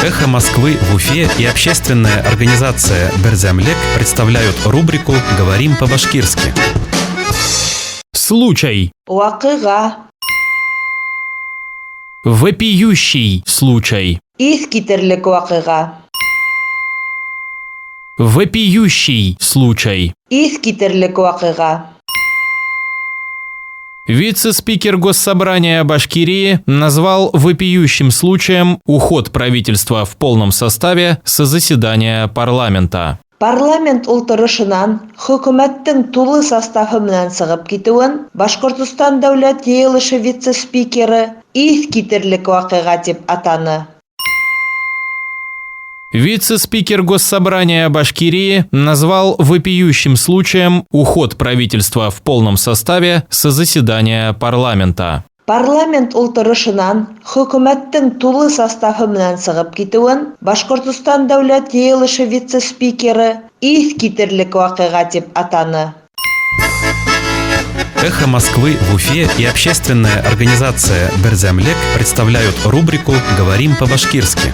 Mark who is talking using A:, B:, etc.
A: «Эхо Москвы» в Уфе и общественная организация «Берзямлек» представляют рубрику «Говорим по-башкирски».
B: Случай.
C: Вакыйга.
B: Вопиющий случай.
C: Искитерлек вакыйга.
B: Вопиющий случай.
C: Искитерлек вакыйга.
B: Вице-спикер Госсобрания Башкирии назвал вопиющим случаем уход правительства в полном составе со заседания парламента.
C: Парламент ултырышынан хөкүмәттең тулы составы менән сыгып китүен Башкортстан дәүләт йыелышы вице-спикеры искитерлек вакыйга дип атаны.
B: Вице-спикер Госсобрания Башкирии назвал вопиющим случаем уход правительства в полном составе со заседания парламента.
C: Парламент ултырышынан хөкүмәттең тулы составы менән сыгып китүен Башкортстан дәүләт йыелышы вице-спикеры искитерлек вакыйга дип атаны.
A: «Эхо Москвы» в Уфе и общественная организация «Берзямлек» представляют рубрику «Говорим по-башкирски».